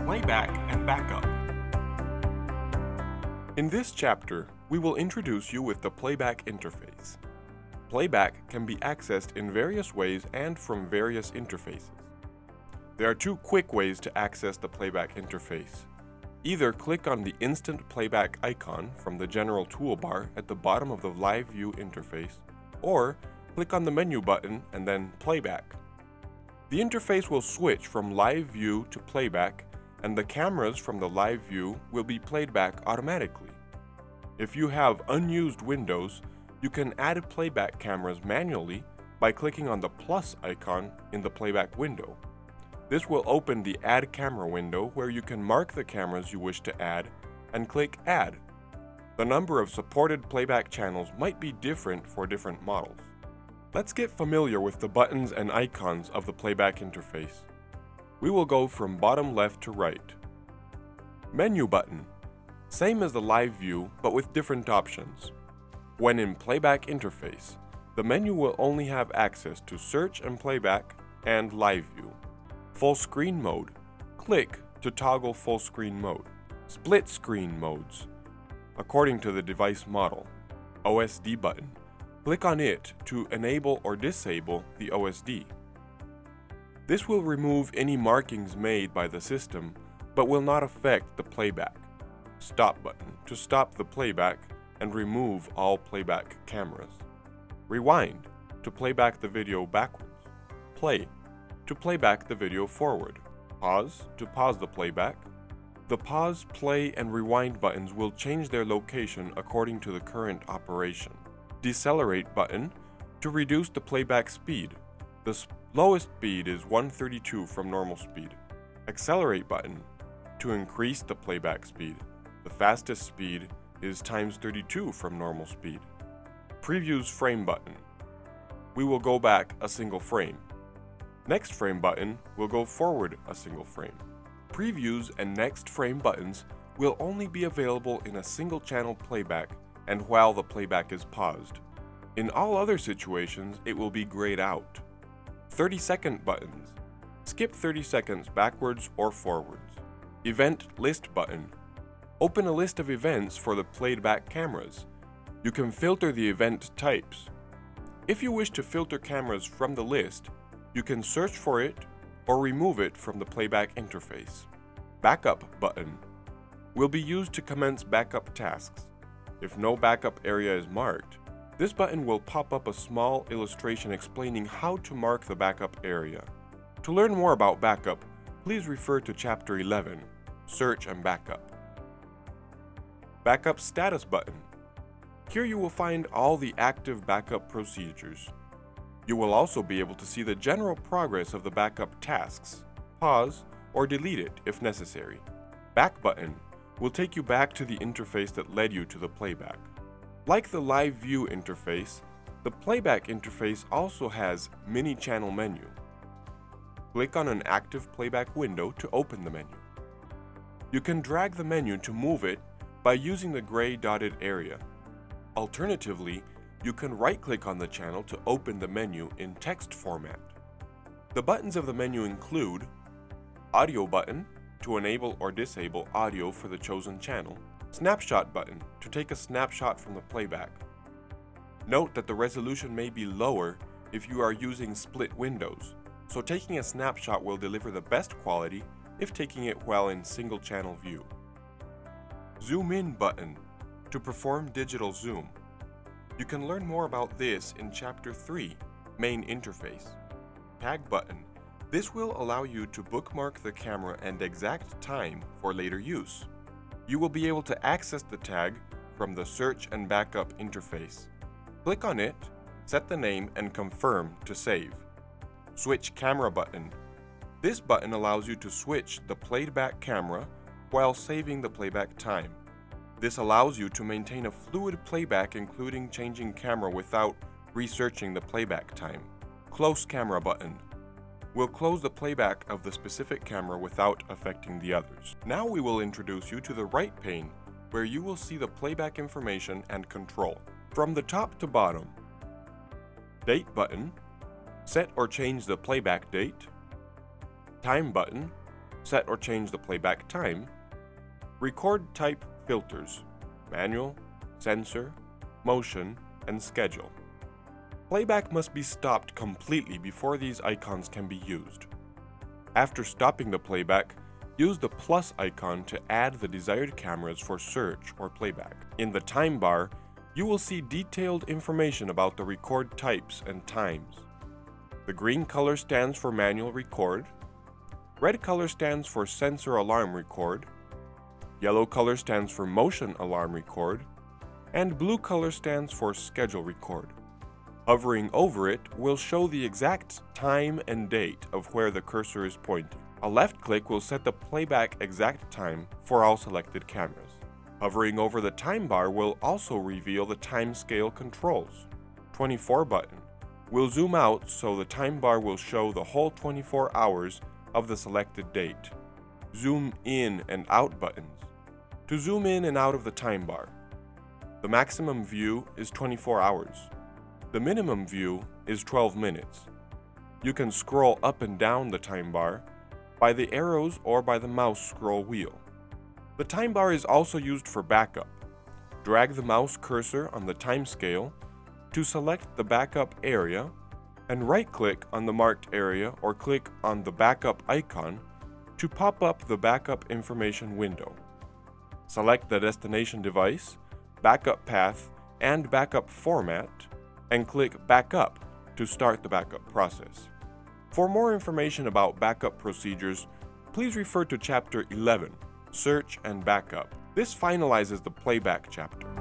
Playback and Backup. In this chapter, we will introduce you with the Playback interface. Playback can be accessed in various ways and from various interfaces. There are two quick ways to access the Playback interface. Either click on the Instant Playback icon from the general toolbar at the bottom of the Live View interface, or click on the menu button and then Playback. The interface will switch from Live View to Playback, and the cameras from the Live View will be played back automatically. If you have unused windows, you can add playback cameras manually by clicking on the plus icon in the Playback window. This will open the Add Camera window where you can mark the cameras you wish to add and click Add. The number of supported playback channels might be different for different models. Let's get familiar with the buttons and icons of the Playback interface. We will go from bottom left to right. Menu button. Same as the Live View, but with different options. When in Playback interface, the menu will only have access to Search and Playback and Live View. Full screen mode. Click to toggle full screen mode. Split screen modes. According to the device model. OSD button. Click on it to enable or disable the OSD. This will remove any markings made by the system, but will not affect the playback. Stop button to stop the playback and remove all playback cameras. Rewind to play back the video backwards. Play to play back the video forward. Pause to pause the playback. The pause, play, and rewind buttons will change their location according to the current operation. Decelerate button to reduce the playback speed. The lowest speed is 132 from normal speed. Accelerate button to increase the playback speed. The fastest speed is times 32 from normal speed. Previews frame button. We will go back a single frame. Next frame button will go forward a single frame. Previews and next frame buttons will only be available in a single channel playback and while the playback is paused. In all other situations, it will be grayed out. 30-second buttons. Skip 30 seconds backwards or forwards. Event list button. Open a list of events for the played back cameras. You can filter the event types. If you wish to filter cameras from the list, you can search for it or remove it from the playback interface. Backup button will be used to commence backup tasks. If no backup area is marked, this button will pop up a small illustration explaining how to mark the backup area. To learn more about backup, please refer to Chapter 11, Search and Backup. Backup status button. Here you will find all the active backup procedures. You will also be able to see the general progress of the backup tasks, pause, or delete it if necessary. Back button will take you back to the interface that led you to the playback. Like the Live View interface, the Playback interface also has Mini Channel menu. Click on an active playback window to open the menu. You can drag the menu to move it by using the gray dotted area. Alternatively, you can right-click on the channel to open the menu in text format. The buttons of the menu include Audio button to enable or disable audio for the chosen channel, Snapshot button to take a snapshot from the playback. Note that the resolution may be lower if you are using split windows, so taking a snapshot will deliver the best quality if taking it while in single channel view. Zoom in button to perform digital zoom. You can learn more about this in Chapter 3, Main Interface. Tag button. This will allow you to bookmark the camera and exact time for later use. You will be able to access the tag from the Search and Backup interface. Click on it, set the name, and confirm to save. Switch camera button. This button allows you to switch the played back camera while saving the playback time. This allows you to maintain a fluid playback, including changing camera without researching the playback time. Close camera button will close the playback of the specific camera without affecting the others. Now we will introduce you to the right pane, where you will see the playback information and control. From the top to bottom, Date button, set or change the playback date. Time button, set or change the playback time, record type filters, manual, sensor, motion, and schedule. Playback must be stopped completely before these icons can be used. After stopping the playback, use the plus icon to add the desired cameras for search or playback. In the time bar, you will see detailed information about the record types and times. The green color stands for manual record, red color stands for sensor alarm record, yellow color stands for motion alarm record, and blue color stands for schedule record. Hovering over it will show the exact time and date of where the cursor is pointing. A left click will set the playback exact time for all selected cameras. Hovering over the time bar will also reveal the time scale controls. 24 button will zoom out so the time bar will show the whole 24 hours of the selected date. Zoom in and out buttons to zoom in and out of the time bar. The maximum view is 24 hours. The minimum view is 12 minutes. You can scroll up and down the time bar by the arrows or by the mouse scroll wheel. The time bar is also used for backup. Drag the mouse cursor on the time scale to select the backup area and right-click on the marked area or click on the backup icon to pop up the backup information window. Select the destination device, backup path, and backup format, and click Backup to start the backup process. For more information about backup procedures, please refer to Chapter 11, Search and Backup. This finalizes the playback chapter.